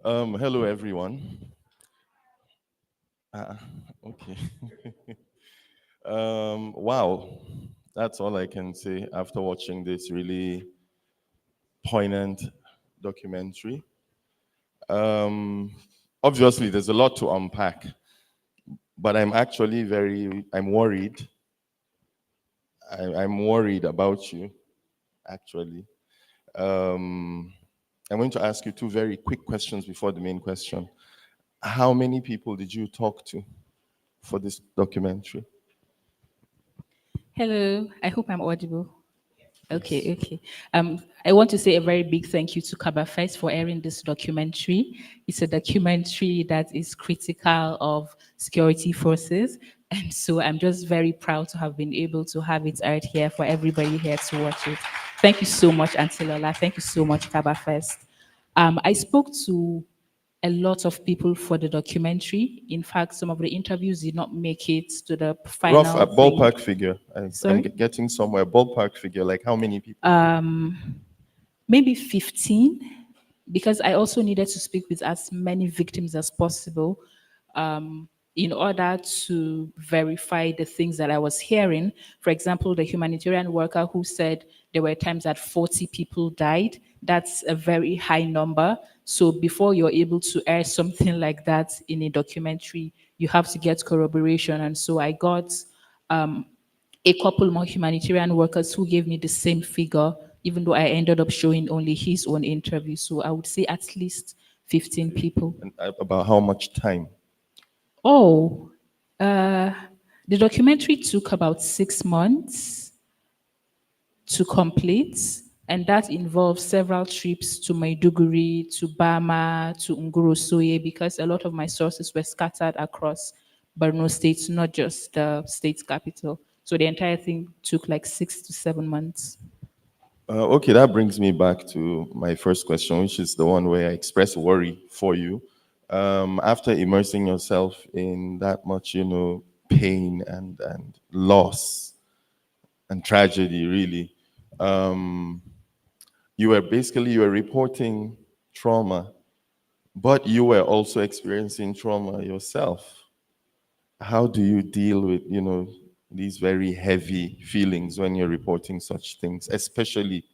Hello, everyone. Uh, okay. Wow, that's all I can say after watching this really poignant documentary. Um, Obviously, there's a lot to unpack, but I'm actually I'm worried. I'm worried about you, actually. Um, I'm going to ask you two very quick questions before the main question. How many people did you talk to for this documentary? Hello, I hope I'm audible. Yes. Okay. I want to say a very big thank you to Kabafest for airing this documentary. It's a documentary that is critical of security forces. And so I'm just very proud to have been able to have it aired here for everybody here to watch it. Thank you so much, Auntie Lola. Thank you so much, Kabafest. I spoke to a lot of people for the documentary. In fact, some of the interviews did not make it to the Rough final thing. ballpark figure. I'm Sorry? getting somewhere. Ballpark figure, like how many people? Maybe 15, because I also needed to speak with as many victims as possible in order to verify the things that I was hearing. For example, the humanitarian worker who said there were times that 40 people died, that's a very high number. So before you're able to air something like that in a documentary, you have to get corroboration. And so I got a couple more humanitarian workers who gave me the same figure, even though I ended up showing only his own interview. So I would say at least 15 people. And about how much time? Oh, the documentary took about 6 months to complete, and that involves several trips to Maiduguri, to Bama, to Ngurusoye, because a lot of my sources were scattered across Borno State, not just the state capital. So the entire thing took like 6 to 7 months. Okay, that brings me back to my first question, which is the one where I express worry for you. After immersing yourself in that much, pain and loss and tragedy, really, you were reporting trauma, but you were also experiencing trauma yourself. How do you deal with, these very heavy feelings when you're reporting such things, especially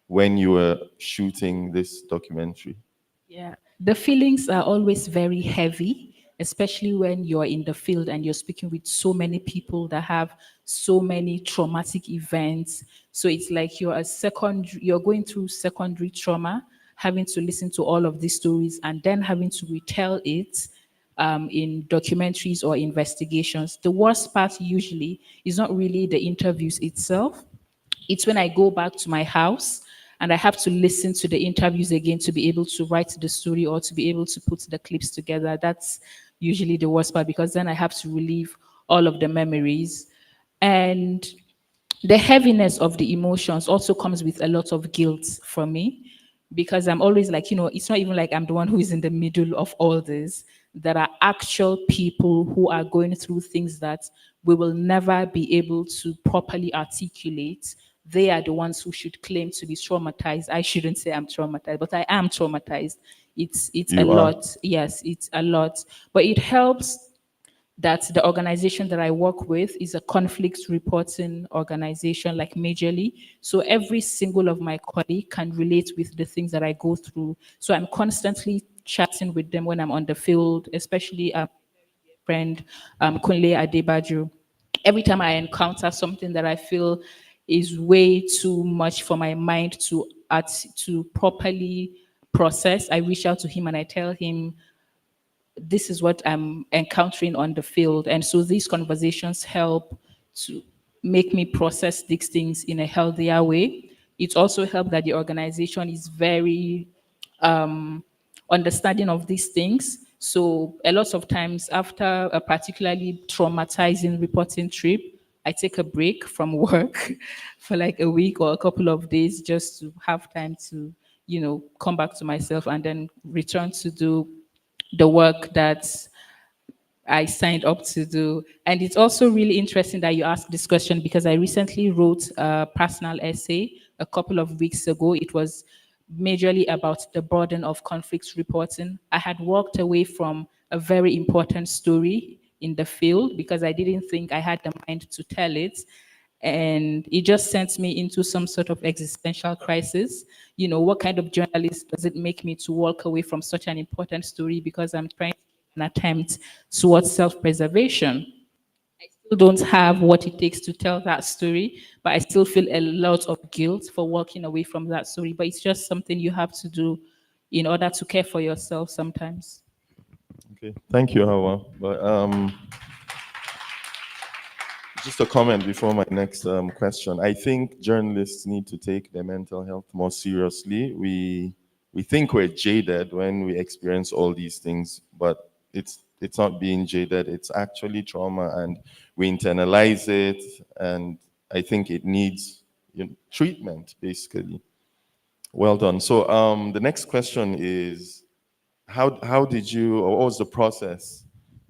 when you were shooting this documentary? Yeah. The feelings are always very heavy, especially when you're in the field and you're speaking with so many people that have so many traumatic events. So it's like you're going through secondary trauma, having to listen to all of these stories and then having to retell it in documentaries or investigations. The worst part usually is not really the interviews itself, it's when I go back to my house and I have to listen to the interviews again to be able to write the story or to be able to put the clips together. That's usually the worst part because then I have to relive all of the memories. And the heaviness of the emotions also comes with a lot of guilt for me because I'm always like, it's not even like I'm the one who is in the middle of all this. There are actual people who are going through things that we will never be able to properly articulate. They are the ones who should claim to be traumatized. I shouldn't say I'm traumatized, but I am traumatized. It's a You are. lot. Yes, it's a lot. But it helps that the organization that I work with is a conflict reporting organization, like majorly. So every single of my colleague can relate with the things that I go through. So I'm constantly chatting with them when I'm on the field, especially friend Kunle Adebaju. Every time I encounter something that I feel is way too much for my mind to properly process, I reach out to him and I tell him this is what I'm encountering on the field. And so these conversations help to make me process these things in a healthier way. It also helps that the organization is very understanding of these things. So a lot of times after a particularly traumatizing reporting trip, I take a break from work for like a week or a couple of days just to have time to, come back to myself and then return to do the work that I signed up to do. And it's also really interesting that you asked this question because I recently wrote a personal essay a couple of weeks ago. It was majorly about the burden of conflict reporting. I had walked away from a very important story in the field because I didn't think I had the mind to tell it. And it just sent me into some sort of existential crisis. You know, what kind of journalist does it make me to walk away from such an important story because I'm trying to make an attempt towards self preservation? Still don't have what it takes to tell that story, but I still feel a lot of guilt for walking away from that story. But it's just something you have to do in order to care for yourself sometimes. Okay, thank you, Hawa. But just a comment before my next question. I think journalists need to take their mental health more seriously. We think we're jaded when we experience all these things, but it's not being jaded. It's actually trauma, and we internalize it. And I think it needs, treatment, basically. Well done. So the next question is, how did you, or what was the process,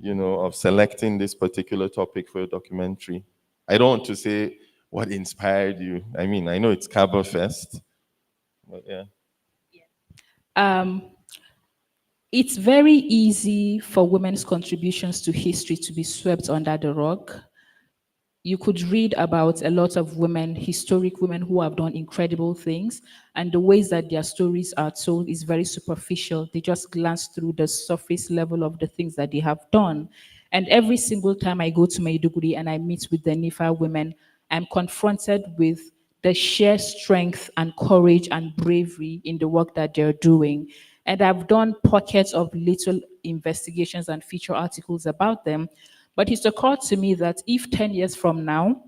of selecting this particular topic for your documentary? I don't want to say what inspired you. I mean, I know it's Kabafest, but yeah. Um, it's very easy for women's contributions to history to be swept under the rug. You could read about a lot of women, historic women who have done incredible things, and the ways that their stories are told is very superficial. They just glance through the surface level of the things that they have done. And every single time I go to Maiduguri and I meet with the Knifar women, I'm confronted with the sheer strength and courage and bravery in the work that they're doing. And I've done pockets of little investigations and feature articles about them. But it's occurred to me that if 10 years from now,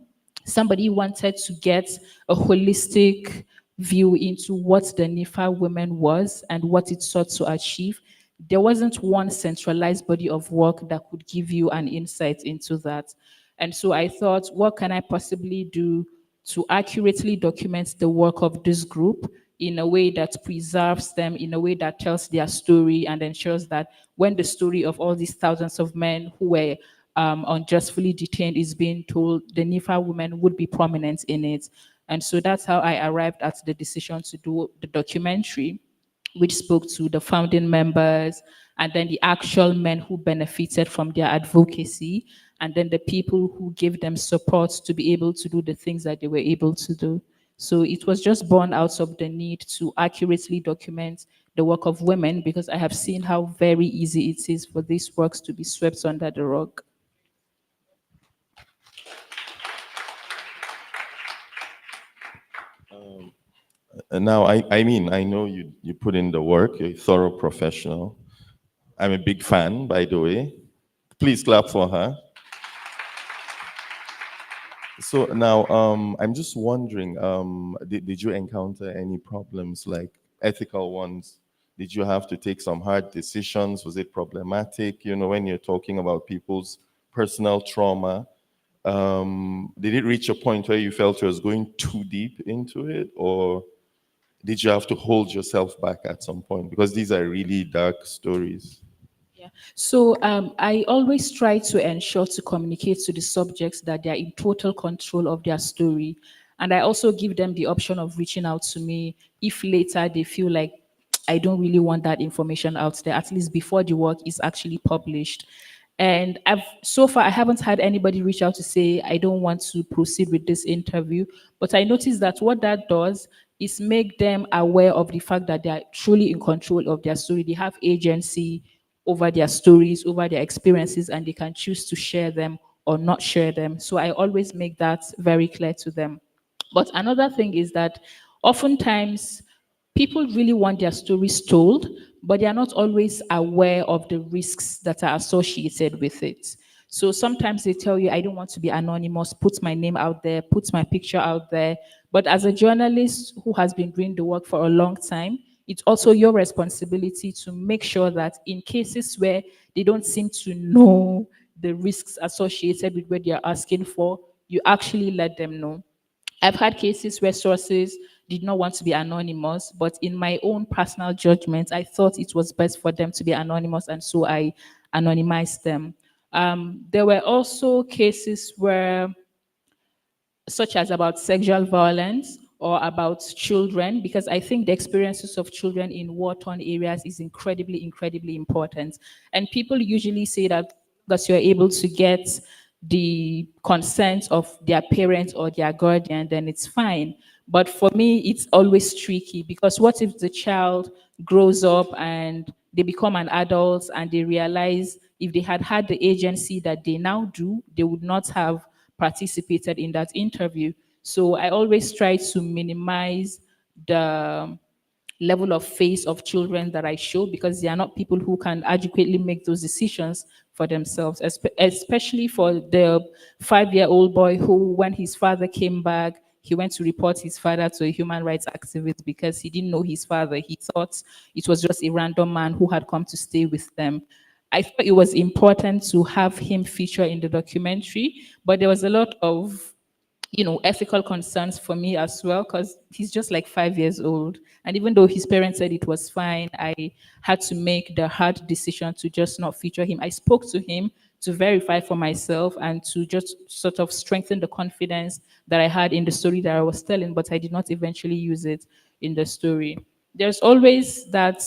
somebody wanted to get a holistic view into what the Nifa women was and what it sought to achieve, there wasn't one centralized body of work that could give you an insight into that. And so I thought, what can I possibly do to accurately document the work of this group in a way that preserves them, in a way that tells their story and ensures that when the story of all these thousands of men who were unjustly detained is being told, the Nifa women would be prominent in it. And so that's how I arrived at the decision to do the documentary, which spoke to the founding members and then the actual men who benefited from their advocacy, and then the people who gave them support to be able to do the things that they were able to do. So it was just born out of the need to accurately document the work of women because I have seen how very easy it is for these works to be swept under the rug. And now, I mean, I know you put in the work, you're a thorough professional. I'm a big fan, by the way. Please clap for her. So now, I'm just wondering, did you encounter any problems, like ethical ones? Did you have to take some hard decisions? Was it problematic? When you're talking about people's personal trauma, did it reach a point where you felt you was going too deep into it, or did you have to hold yourself back at some point? Because these are really dark stories. Yeah. So I always try to ensure to communicate to the subjects that they are in total control of their story. And I also give them the option of reaching out to me if later they feel like I don't really want that information out there, at least before the work is actually published. And so far I haven't had anybody reach out to say I don't want to proceed with this interview. But I noticed that what that does is make them aware of the fact that they are truly in control of their story. They have agency over their stories, over their experiences, and they can choose to share them or not share them. So I always make that very clear to them. But another thing is that oftentimes people really want their stories told, but they are not always aware of the risks that are associated with it. So sometimes they tell you, I don't want to be anonymous, put my name out there, put my picture out there. But as a journalist who has been doing the work for a long time, it's also your responsibility to make sure that in cases where they don't seem to know the risks associated with what they're asking for, you actually let them know. I've had cases where sources did not want to be anonymous, but in my own personal judgment, I thought it was best for them to be anonymous, and so I anonymized them. There were also cases where, such as about sexual violence, or about children, because I think the experiences of children in war-torn areas is incredibly, incredibly important. And people usually say that because you're able to get the consent of their parents or their guardian, then it's fine. But for me, it's always tricky, because what if the child grows up and they become an adult and they realize if they had had the agency that they now do, they would not have participated in that interview. So I always try to minimize the level of face of children that I show, because they are not people who can adequately make those decisions for themselves, especially for the 5-year-old boy who, when his father came back, he went to report his father to a human rights activist because he didn't know his father. He thought it was just a random man who had come to stay with them. I thought it was important to have him feature in the documentary, but there was a lot of ethical concerns for me as well, because he's just like 5 years old. And even though his parents said it was fine, I had to make the hard decision to just not feature him. I spoke to him to verify for myself and to just sort of strengthen the confidence that I had in the story that I was telling, but I did not eventually use it in the story. There's always that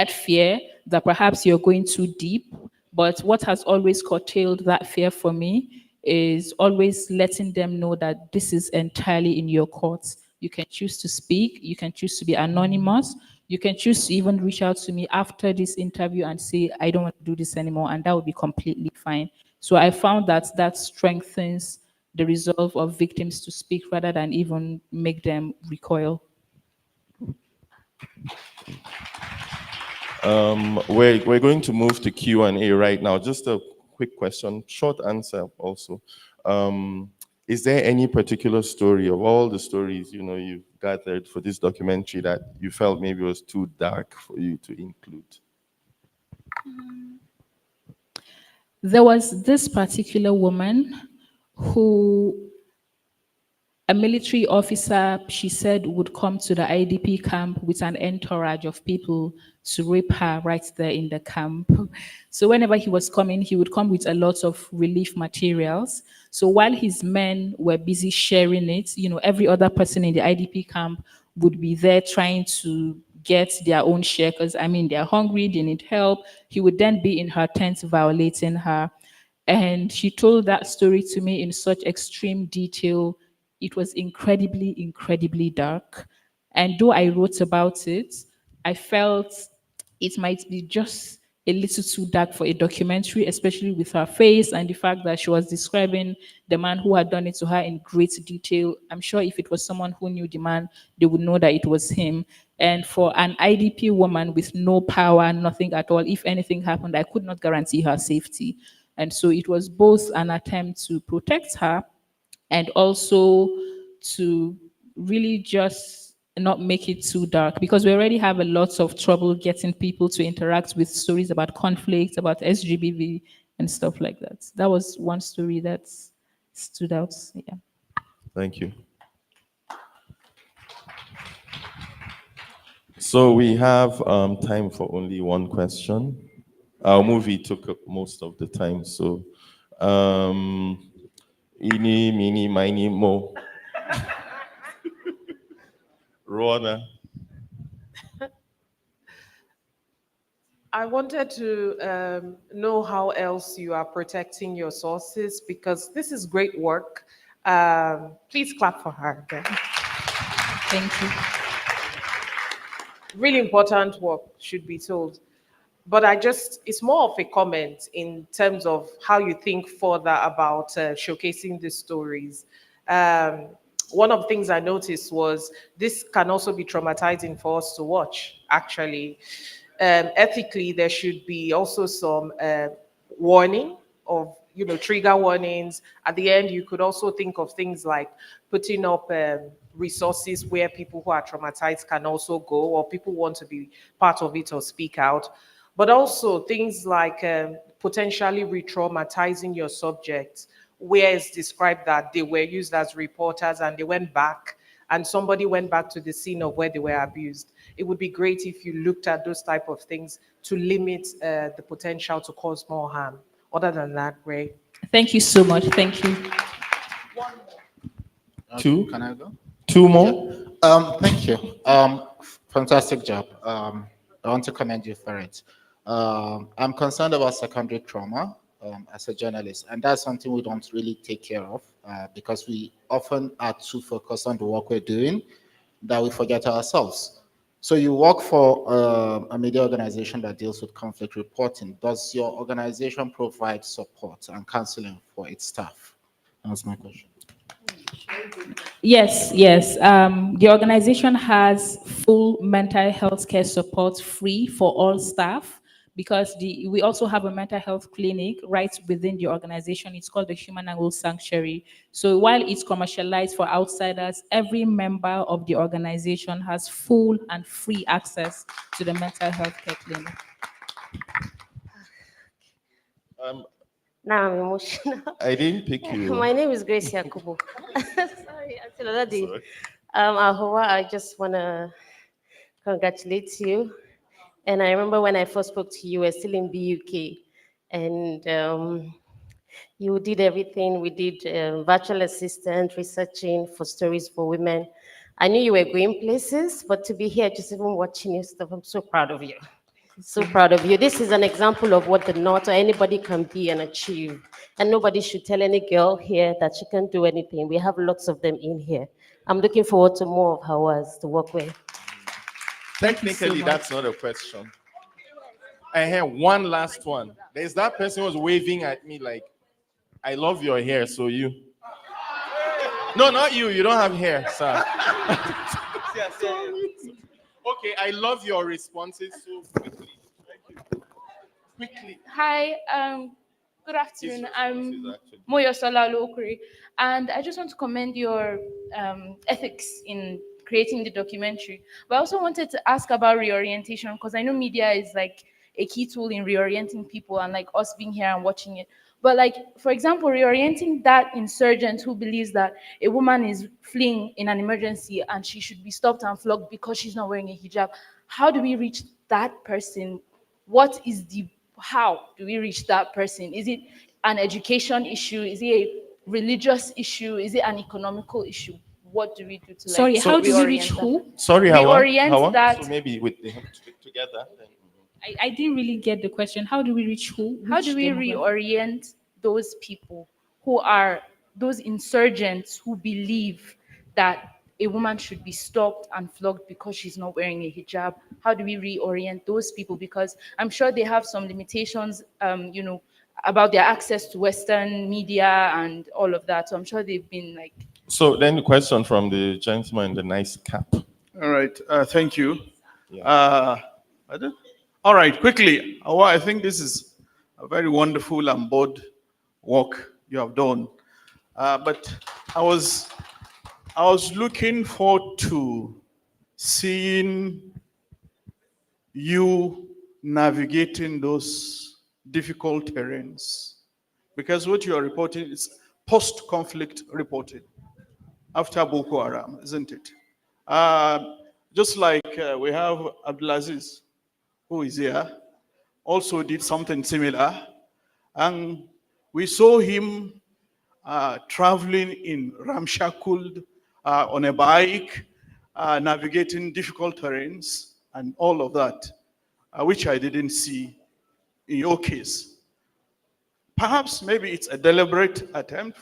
fear that perhaps you're going too deep. But what has always curtailed that fear for me is always letting them know that this is entirely in your court. You can choose to speak, you can choose to be anonymous, you can choose to even reach out to me after this interview and say, I don't want to do this anymore, and that would be completely fine. So I found that that strengthens the resolve of victims to speak rather than even make them recoil. We're going to move to Q&A right now. Just a quick question, short answer also. Is there any particular story of all the stories you've gathered for this documentary that you felt maybe was too dark for you to include? There was this particular woman who, a military officer, she said, would come to the IDP camp with an entourage of people to rape her right there in the camp. So whenever he was coming, he would come with a lot of relief materials. So while his men were busy sharing it, every other person in the IDP camp would be there trying to get their own share, because they're hungry, they need help. He would then be in her tent violating her. And she told that story to me in such extreme detail. It was incredibly, incredibly dark. And though I wrote about it, I felt it might be just a little too dark for a documentary, especially with her face and the fact that she was describing the man who had done it to her in great detail. I'm sure if it was someone who knew the man, they would know that it was him. And for an IDP woman with no power, nothing at all, if anything happened, I could not guarantee her safety. And so it was both an attempt to protect her and also to really just not make it too dark, because we already have a lot of trouble getting people to interact with stories about conflict, about SGBV and stuff like that. That was one story that stood out. Yeah. Thank you. So we have time for only one question. Our movie took up most of the time, so eeny, meeny, miny, mo. Rona. I wanted to know how else you are protecting your sources, because this is great work. Please clap for her again. Thank you. Really important work, should be told. But it's more of a comment in terms of how you think further about showcasing these stories. Um, One of the things I noticed was this can also be traumatizing for us to watch, actually. Ethically, there should be also some warning of, trigger warnings. At the end, you could also think of things like putting up resources where people who are traumatized can also go, or people want to be part of it or speak out. But also things like potentially re-traumatizing your subjects, where it's described that they were used as reporters and they went back and somebody went back to the scene of where they were abused. It would be great if you looked at those type of things to limit the potential to cause more harm. Other than that, great. Thank you so much. Thank you. Two? Can I go? Two more? Thank you. Fantastic job. I want to commend you for it. I'm concerned about secondary trauma as a journalist, and that's something we don't really take care of because we often are too focused on the work we're doing that we forget ourselves. So you work for a media organization that deals with conflict reporting. Does your organization provide support and counseling for its staff? That's my question. Yes, yes. The organization has full mental health care support free for all staff because we also have a mental health clinic right within the organization. It's called the Human and Will Sanctuary. So while it's commercialized for outsiders, every member of the organization has full and free access to the mental health care clinic. Now I'm emotional. I didn't pick you. My name is Grace Yakubu. Sorry, until another day. Sorry. Hauwa, I just want to congratulate you. And I remember when I first spoke to you, we were still in BUK. And you did everything. We did virtual assistant, researching for stories for women. I knew you were going places, but to be here, just even watching your stuff, I'm so proud of you. So proud of you. This is an example of what the North or anybody can be and achieve. And nobody should tell any girl here that she can't do anything. We have lots of them in here. I'm looking forward to more of Hauwa's to work with. Technically, that's not a question. I have one last one. There's that person who was waving at me like, I love your hair, so you. No, not you. You don't have hair, sir. Okay, I love your responses so quickly. Thank you. Quickly. Hi, good afternoon. I'm Moyosola Lokuri, and I just want to commend your ethics in creating the documentary. But I also wanted to ask about reorientation because I know media is like a key tool in reorienting people and like us being here and watching it. But like, for example, reorienting that insurgent who believes that a woman is fleeing in an emergency and she should be stopped and flogged because she's not wearing a hijab. How do we reach that person? How do we reach that person? Is it an education issue? Is it a religious issue? Is it an economical issue? What do we do to Sorry, how do we reach reorient who? that? Sorry, Hauwa. Reorient that. So maybe with the together. Then. I didn't really get the question. How do we reach who? How Which do we demographic? reorient those people who are those insurgents who believe that a woman should be stopped and flogged because she's not wearing a hijab? How do we reorient those people? Because I'm sure they have some limitations, about their access to Western media and all of that. So I'm sure they've been like. So then the question from the gentleman in the nice cap. All right, thank you. Yeah. All right, quickly. I think this is a very wonderful and bold work you have done. But I was looking forward to seeing you navigating those difficult terrains, because what you are reporting is post-conflict reporting after Boko Haram, isn't it? Just like we have Abdulaziz, who is here, also did something similar. And we saw him traveling in ramshackled on a bike, navigating difficult terrains and all of that, which I didn't see in your case. Perhaps maybe it's a deliberate attempt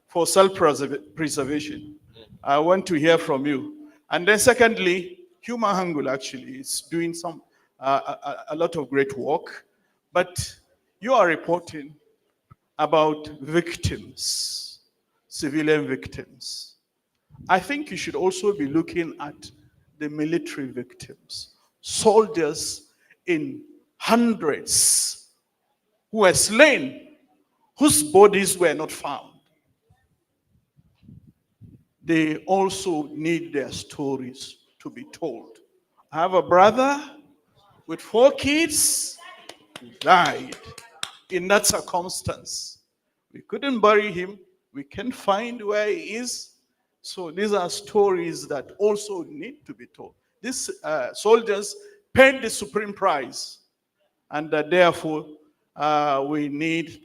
for self-preservation. I want to hear from you. And then secondly, Human Hangul actually is doing a lot of great work, but you are reporting about victims, civilian victims. I think you should also be looking at the military victims, soldiers in hundreds who were slain, whose bodies were not found. They also need their stories to be told. I have a brother with 4 kids who died in that circumstance. We couldn't bury him. We can't find where he is. So these are stories that also need to be told. These soldiers paid the supreme price, and therefore we need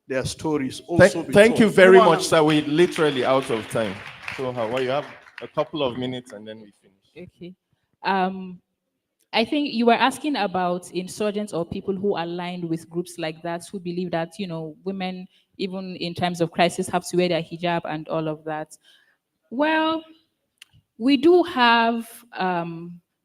their stories also be told. Thank you very much, sir. We're literally out of time. So Hauwa, you have a couple of minutes and then we finish. Okay. I think you were asking about insurgents or people who aligned with groups like that, who believe that, women, even in times of crisis, have to wear their hijab and all of that. Well, we do have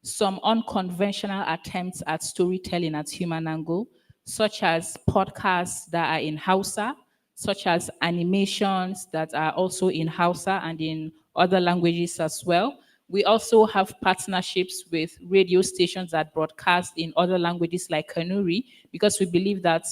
some unconventional attempts at storytelling at Human Angle, such as podcasts that are in Hausa, such as animations that are also in Hausa and in other languages as well. We also have partnerships with radio stations that broadcast in other languages like Kanuri, because we believe that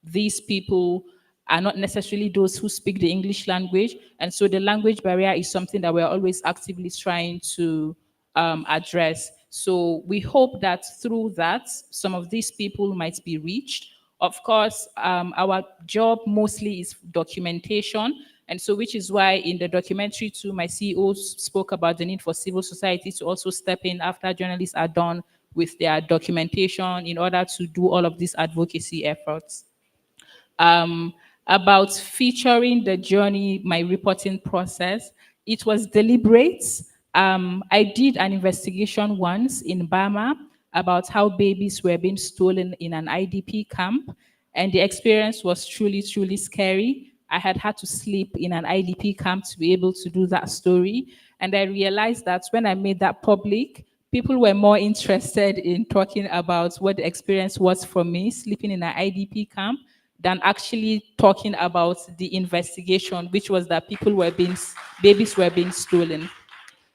these people are not necessarily those who speak the English language. And so the language barrier is something that we're always actively trying to address. So we hope that through that, some of these people might be reached. Of course, our job mostly is documentation. And so, which is why in the documentary too, my CEO spoke about the need for civil society to also step in after journalists are done with their documentation in order to do all of these advocacy efforts. um, about featuring the journey, my reporting process. It was deliberate. I did an investigation once in Burma about how babies were being stolen in an IDP camp, and the experience was truly, truly scary. I had to sleep in an IDP camp to be able to do that story. And I realized that when I made that public, people were more interested in talking about what the experience was for me sleeping in an IDP camp than actually talking about the investigation, which was that babies were being stolen.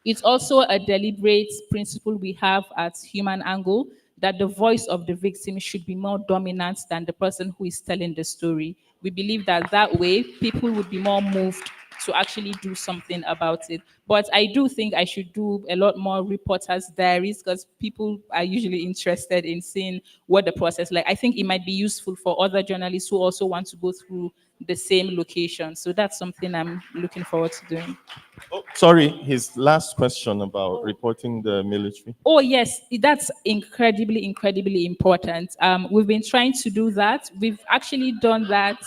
It's also a deliberate principle we have at Human Angle that the voice of the victim should be more dominant than the person who is telling the story. We believe that that way people would be more moved to actually do something about it. But I do think I should do a lot more reporters' diaries because people are usually interested in seeing what the process like. I think it might be useful for other journalists who also want to go through the same location. So that's something I'm looking forward to doing. Oh, sorry, his last question about reporting the military. Oh, yes, that's incredibly, incredibly important. We've been trying to do that. We've actually done that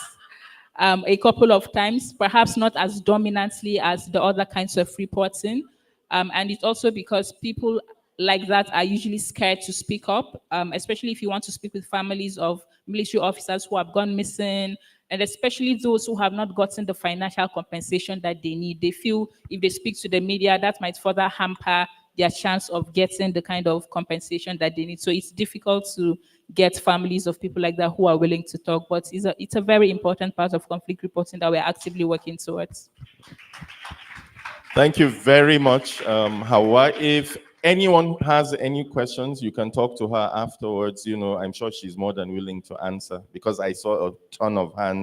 a couple of times, perhaps not as dominantly as the other kinds of reporting. And it's also because people like that are usually scared to speak up, especially if you want to speak with families of military officers who have gone missing, and especially those who have not gotten the financial compensation that they need. They feel if they speak to the media, that might further hamper their chance of getting the kind of compensation that they need. So it's difficult to get families of people like that who are willing to talk, but it's a very important part of conflict reporting that we're actively working towards. Thank you very much, Hauwa. If anyone has any questions, you can talk to her afterwards. I'm sure she's more than willing to answer because I saw a ton of hands.